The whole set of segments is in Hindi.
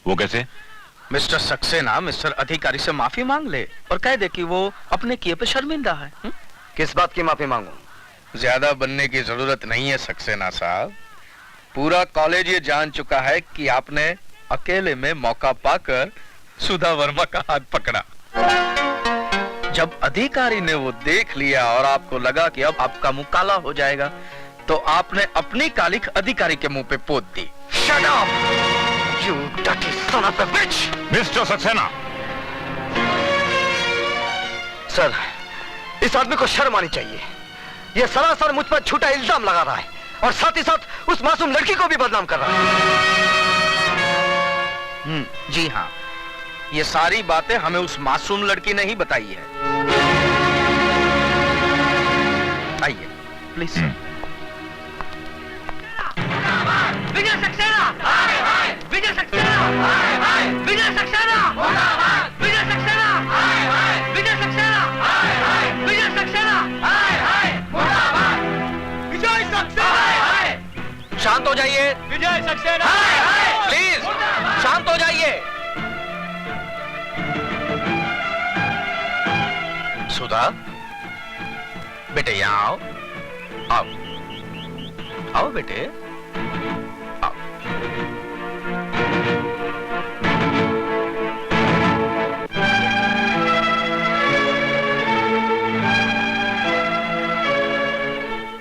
वो कैसे? मिस्टर सक्सेना मिस्टर अधिकारी से माफी मांग ले और कह दे कि वो अपने किए पे शर्मिंदा है। किस बात की माफी मांगूं? ज्यादा बनने की जरूरत नहीं है सक्सेना साहब। पूरा कॉलेज ये जान चुका है कि आपने अकेले में मौका पाकर सुधा वर्मा का हाथ पकड़ा। जब अधिकारी ने वो देख लिया और आपको लगा कि अब आपका मुंह काला हो जाएगा, तो आपने अपनी कालिख अधिकारी के मुंह पे पोत दी। Shut up! You dirty son of a bitch! Mister Saxena! Sir, इस आदमी को शर्म आनी चाहिए। ये सरासर मुझ पर झूठा इल्जाम लगा रहा है और साथ ही साथ उस मासूम लड़की को भी बदनाम कर रहा है। जी हाँ, ये सारी बातें हमें उस मासूम लड़की ने ही बताई है। आइए प्लीज। विजय सक्सेना! हाय हाय! विजय सक्सेना! हाय हाय! विजय सक्सेना! मुर्दाबाद! विजय सक्सेना! हाय हाय! विजय सक्सेना! हाय हाय! विजय सक्सेना! हाय हाय! मुर्दाबाद! विजय सक्सेना! हाय हाय! शांत हो जाइए। विजय सक्सेना! हाय हाय! प्लीज शांत हो जाइए। सुधा, बेटे यहाँ आओ। आओ आओ बेटे, आओ।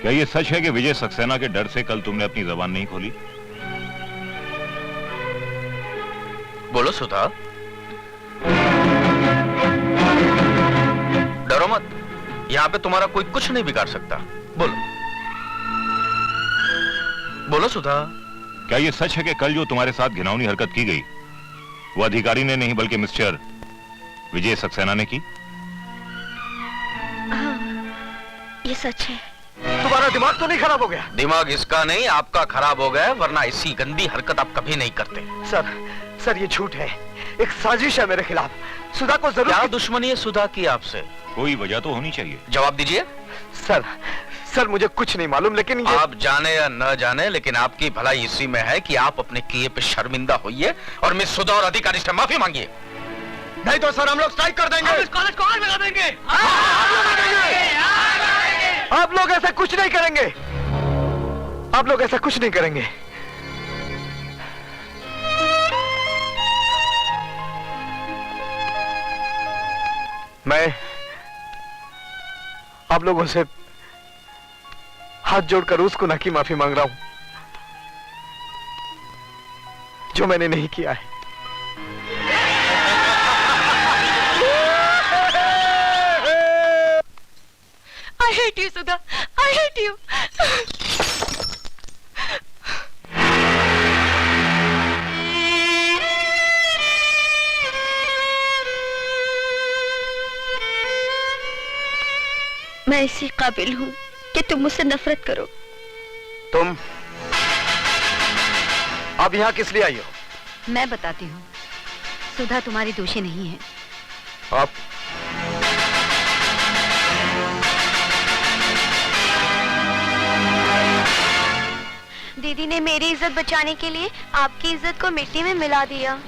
क्या ये सच है कि विजय सक्सेना के डर से कल तुमने अपनी जबान नहीं खोली? बोलो सुधा। डरो मत, यहाँ पे तुम्हारा कोई कुछ नहीं बिगाड़ सकता। बोलो बोलो सुधा। क्या ये सच है कि कल जो तुम्हारे साथ घिनौनी हरकत की गई वो अधिकारी ने नहीं बल्कि मिस्टर विजय सक्सेना ने की? हाँ, ये सच है। तुम्हारा दिमाग तो नहीं खराब हो गया? दिमाग इसका नहीं आपका खराब हो गया, वरना ऐसी गंदी हरकत आप कभी नहीं करते। सर ये झूठ है, एक साजिश है मेरे खिलाफ। सुधा को जरूर। क्या दुश्मनी है सुधा की आपसे? कोई वजह तो होनी चाहिए। जवाब दीजिए। सर मुझे कुछ नहीं मालूम, लेकिन ये... आप जाने या न जाने, लेकिन आपकी भलाई इसी में है कि आप अपने किए पे शर्मिंदा होइए और मिस सुधा और अधिकारी से माफी मांगिए। नहीं तो सर हम लोग स्ट्राइक कर देंगे। इस कॉलेज को आग लगा देंगे। आप लोग ऐसा कुछ नहीं करेंगे। आप लोग ऐसा कुछ नहीं करेंगे। मैं आप लोगों से हाथ जोड़कर उस गुनाह की माफी मांग रहा हूं जो मैंने नहीं किया है। I hate you, Sudha. I hate you. मैं इसी काबिल हूँ कि तुम मुझसे नफरत करो। तुम अब यहाँ किस लिए आई हो? मैं बताती हूँ। सुधा तुम्हारी दोषी नहीं है। आप दीदी ने मेरी इज्जत बचाने के लिए आपकी इज्जत को मिट्टी में मिला दिया।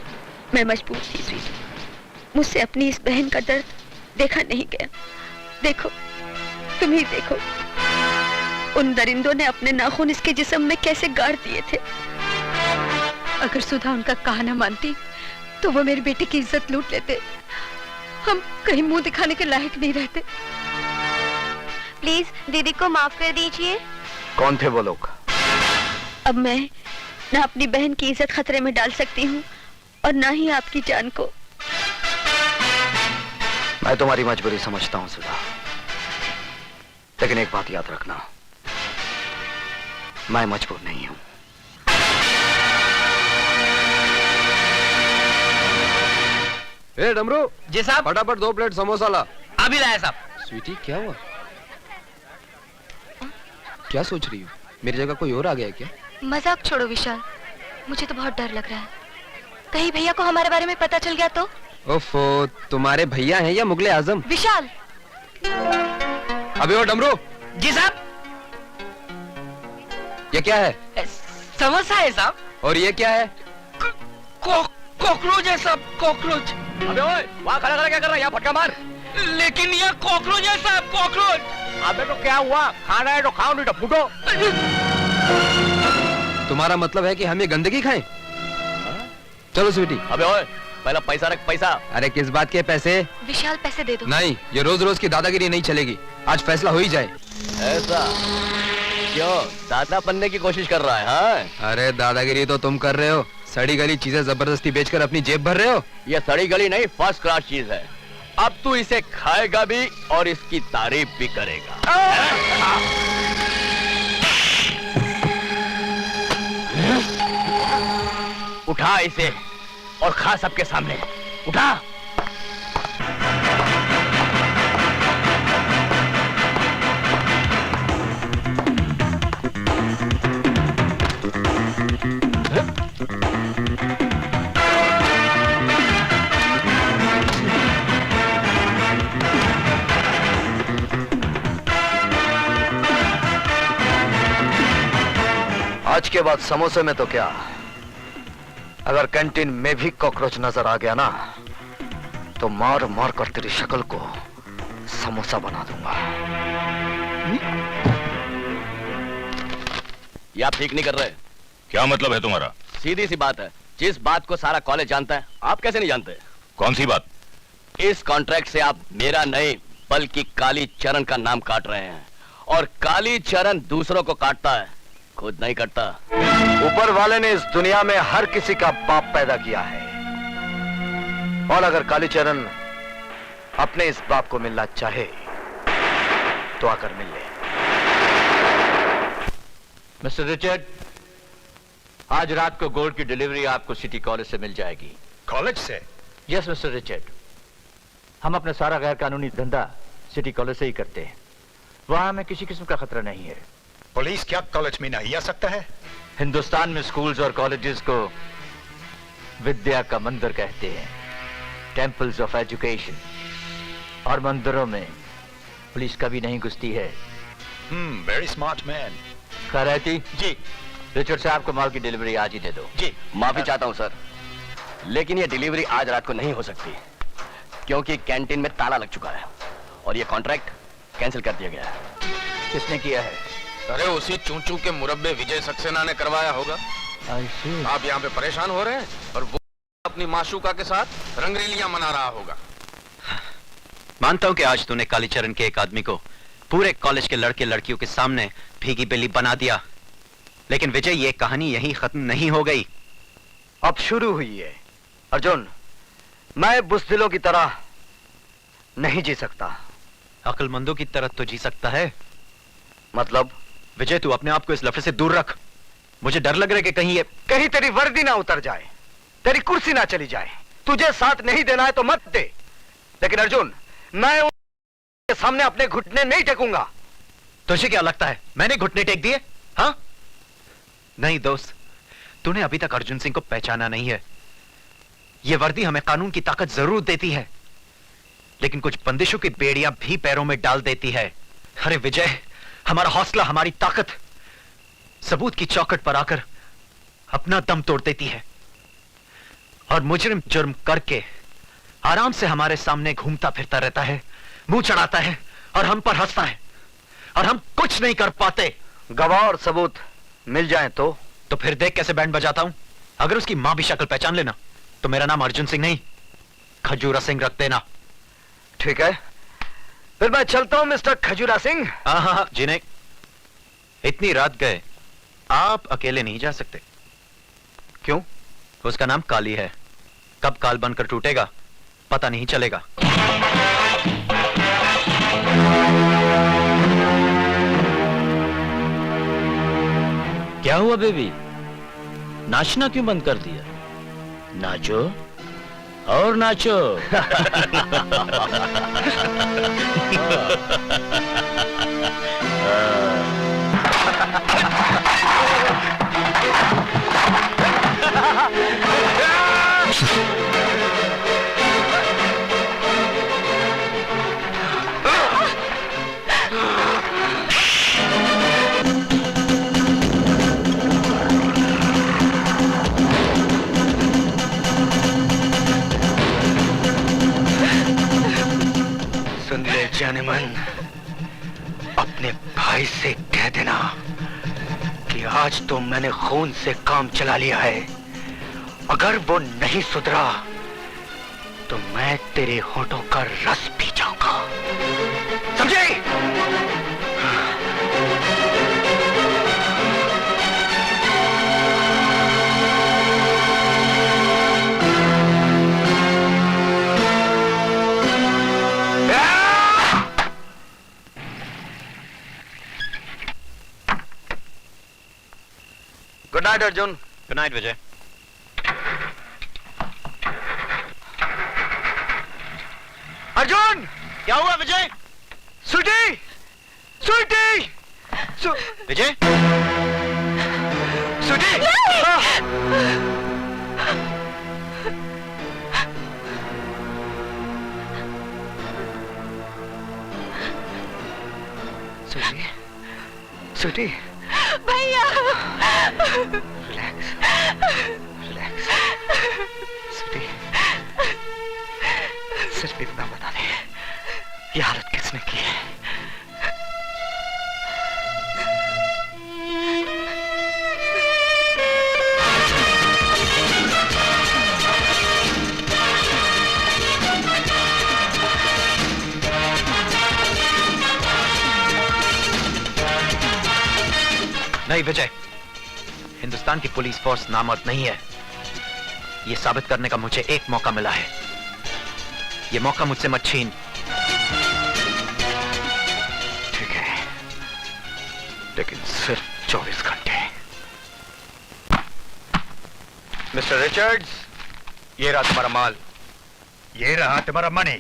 मैं मजबूर थी स्वीटी, मुझसे अपनी इस बहन का दर्द देखा नहीं गया। देखो, तुम ही देखो, उन दरिंदों ने अपने नाखून इसके जिस्म में कैसे गाड़ दिए थे। अगर सुधा उनका कहा न मानती तो वो मेरी बेटी की इज्जत लूट लेते। हम कहीं मुंह दिखाने के लायक नहीं रहते। प्लीज दीदी को माफ कर दीजिए। कौन थे वो लोग? अब मैं ना अपनी बहन की इज्जत खतरे में डाल सकती हूँ और ना ही आपकी जान को। मैं तुम्हारी मजबूरी समझता हूँ सुधा, लेकिन एक बात याद रखना, मैं मजबूर नहीं हूँ। ए डमरू। जी साहब। फटाफट 2 प्लेट समोसा ला। अभी लाया साहब। स्वीटी क्या हुआ? क्या सोच रही हो? मेरी जगह कोई और आ गया क्या? मजाक छोड़ो विशाल, मुझे तो बहुत डर लग रहा है। कहीं भैया को हमारे बारे में पता चल गया तो? ओफो, तुम्हारे भैया हैं या मुगले आजम? विशाल। अबे ओ डमरू। जी साहब। ये क्या है? समोसा है साहब। और ये क्या है? कॉकरोच है साहब, कॉकरोच। अबे ओए, वहाँ खड़ा खड़ा क्या कर रहा है? यहाँ फटका मार। लेकिन यह कॉकरोच है साहब, कॉकरोच। अबे तो क्या हुआ? खाना है तो खाओ, नहीं तो फूटो। तुम्हारा मतलब है कि हम ये गंदगी खाएं? चलो स्वीटी। अबे ओए, पहला पैसा रख, पैसा। अरे किस बात के पैसे? विशाल पैसे दे दो। नहीं, ये रोज रोज की दादागिरी नहीं चलेगी। आज फैसला हो ही जाए। ऐसा क्यों? दादा बनने की कोशिश कर रहा है? हाँ? अरे दादागिरी तो तुम कर रहे हो, सड़ी गली चीजें जबरदस्ती बेचकर अपनी जेब भर रहे हो। ये सड़ी गली नहीं, फर्स्ट क्लास चीज है। अब तू इसे खाएगा भी और इसकी तारीफ भी करेगा। उठा इसे और खा सबके सामने। उठा। आज के बाद समोसे में तो क्या, अगर कैंटीन में भी कॉकरोच नजर आ गया ना, तो मार मार कर तेरी शक्ल को समोसा बना दूंगा। ये आप ठीक नहीं कर रहे। क्या मतलब है तुम्हारा? सीधी सी बात है, जिस बात को सारा कॉलेज जानता है, आप कैसे नहीं जानते? कौन सी बात? इस कॉन्ट्रैक्ट से आप मेरा नहीं बल्कि काली चरण का नाम काट रहे हैं, और काली चरण दूसरों को काटता है, खुद नहीं कटता। ऊपर वाले ने इस दुनिया में हर किसी का बाप पैदा किया है, और अगर कालीचरण अपने इस बाप को मिलना चाहे तो आकर मिल ले। मिस्टर रिचर्ड, आज रात को गोल्ड की डिलीवरी आपको सिटी कॉलेज से मिल जाएगी। कॉलेज से? यस मिस्टर रिचर्ड, हम अपना सारा गैर कानूनी धंधा सिटी कॉलेज से ही करते हैं। वहां हमें किसी किस्म का खतरा नहीं है। पुलिस क्या कॉलेज में नहीं आ सकता है? हिंदुस्तान में स्कूल्स और कॉलेजेस को विद्या का मंदिर कहते हैं, टेंपल्स ऑफ एजुकेशन, और मंदिरों में पुलिस कभी नहीं घुसती है। Very smart man. Khairati ji. Richard साहब को माल की डिलीवरी आज ही दे दो। जी। माफी चाहता हूं सर, लेकिन यह डिलीवरी आज रात को नहीं हो सकती, क्योंकि कैंटीन में ताला लग चुका है और यह कॉन्ट्रैक्ट कैंसिल कर दिया गया है। किसने किया है? अरे उसी चूचू के मुरब्बे विजय सक्सेना ने करवाया होगा। आप यहाँ पे परेशान हो रहे हैं और वो अपनी माशूका के साथ रंगरेलियां मना रहा होगा। मानता हूं कि आज तूने कालीचरण के एक आदमी को पूरे कॉलेज के लड़के लड़कियों के सामने भीगी बिल्ली बना दिया, लेकिन विजय, ये कहानी यहीं खत्म नहीं हो गई। अब शुरू हुई है। अर्जुन, मैं बुज़दिलों की तरह नहीं जी सकता। अक्लमंदों की तरह तो जी सकता है। मतलब? विजय, तू अपने आप को इस लफड़े से दूर रख। मुझे डर लग रहा है कि कहीं तेरी वर्दी ना उतर जाए, तेरी कुर्सी ना चली जाए। तुझे साथ नहीं देना है तो मत दे, लेकिन अर्जुन, मैं उनके सामने अपने घुटने नहीं टेकूंगा। तुझे क्या लगता है मैंने घुटने टेक दिए? हाँ? नहीं दोस्त, तूने अभी तक अर्जुन सिंह को पहचाना नहीं है। यह वर्दी हमें कानून की ताकत जरूर देती है, लेकिन कुछ बंदिशों की बेड़ियां भी पैरों में डाल देती है। अरे विजय, हमारा हौसला, हमारी ताकत सबूत की चौखट पर आकर अपना दम तोड़ देती है, और मुजरिम जुर्म करके आराम से हमारे सामने घूमता फिरता रहता है, मुंह चढ़ाता है और हम पर हंसता है, और हम कुछ नहीं कर पाते। गवाह और सबूत मिल जाएं तो फिर देख कैसे बैंड बजाता हूं। अगर उसकी मां भी शक्ल पहचान लेना तो मेरा नाम अर्जुन सिंह नहीं, खजूरा सिंह रख देना। ठीक है, फिर मैं चलता हूं मिस्टर खजूरा सिंह। हाँ, जी नहीं, इतनी रात गए आप अकेले नहीं जा सकते। क्यों? उसका नाम काली है, कब काल बनकर टूटेगा पता नहीं चलेगा। क्या हुआ बेबी, नाचना क्यों बंद कर दिया? नाचो और नाचो। आज तो मैंने खून से काम चला लिया है। अगर वो नहीं सुधरा तो मैं तेरे होठों का रस पी जाऊंगा, समझे? Good night Arjun. Good night Vijay. Arjun, क्या हुआ विजय? स्वीटी, स्वीटी, विजय, स्वीटी। स्वीटी, स्वीटी, भैया रिलैक्स, रिलैक्स। स्वीटी, सिर्फ इतना बता दे, ये हालत किसने की है? नहीं विजय, हिंदुस्तान की पुलिस फोर्स नामर्द नहीं है। यह साबित करने का मुझे एक मौका मिला है। यह मौका मुझसे मत छीन। ठीक है, लेकिन सिर्फ 24 घंटे। मिस्टर रिचर्ड्स, ये रहा तुम्हारा माल, ये रहा तुम्हारा मनी,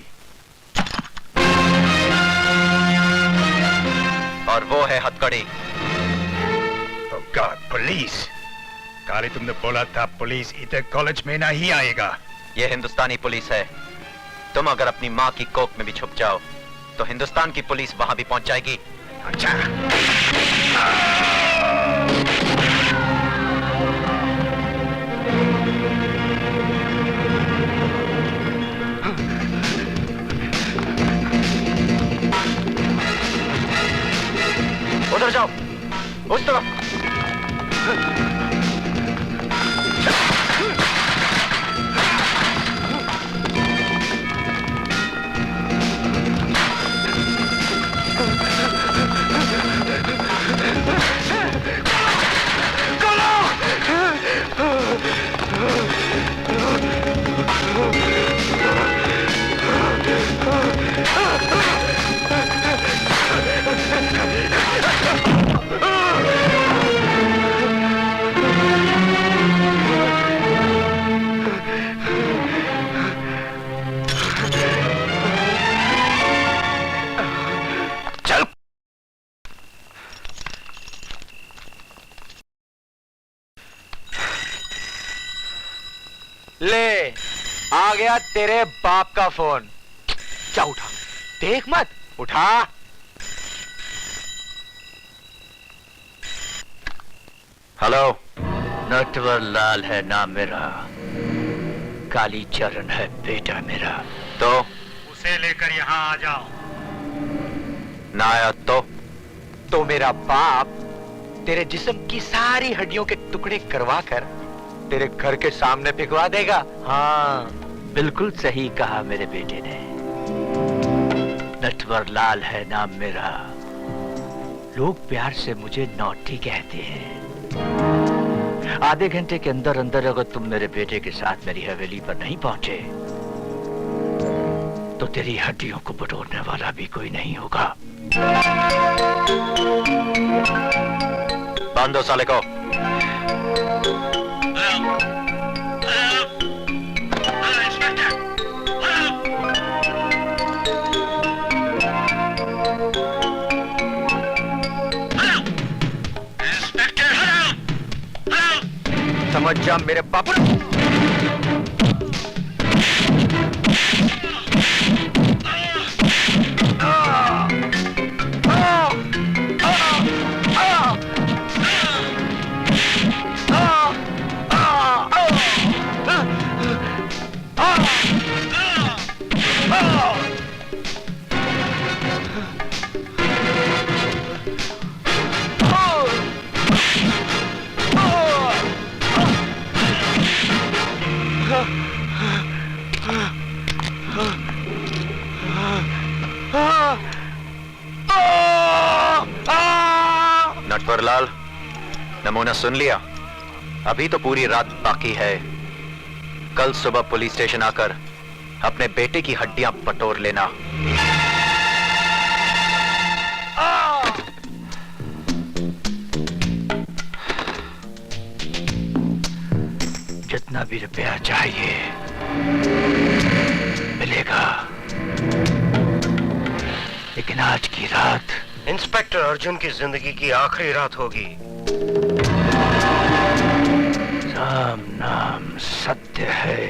और वो है हथकड़ी। God, police! काली, तुमने बोला था पुलिस इधर कॉलेज में नहीं आएगा। ये हिंदुस्तानी पुलिस है। तुम अगर अपनी माँ की कोख में भी छुप जाओ तो हिंदुस्तान की पुलिस वहां भी पहुंच जाएगी। अच्छा, उधर जाओ, उस तरफ। ले, आ गया तेरे बाप का फोन। जा उठा, देख मत, उठा। हेलो। नटवर लाल है नाम मेरा, काली चरण है बेटा मेरा। तो उसे लेकर यहाँ आ जाओ। ना आया तो मेरा बाप तेरे जिस्म की सारी हड्डियों के टुकड़े करवा कर तेरे घर के सामने भिगवा देगा। हाँ, बिल्कुल सही कहा मेरे बेटे ने। नटवर लाल है नाम मेरा, लोग प्यार से मुझे नौटी कहते हैं। आधे घंटे के अंदर अंदर अगर तुम मेरे बेटे के साथ मेरी हवेली पर नहीं पहुंचे तो तेरी हड्डियों को बटोरने वाला भी कोई नहीं होगा। बांधो साले को। समझ जा मेरे बापू। नमूना सुन लिया? अभी तो पूरी रात बाकी है। कल सुबह पुलिस स्टेशन आकर अपने बेटे की हड्डियां बटोर लेना। जितना भी रुपया चाहिए मिलेगा, लेकिन आज की रात इंस्पेक्टर अर्जुन की जिंदगी की आखिरी रात होगी। राम नाम सत्य है।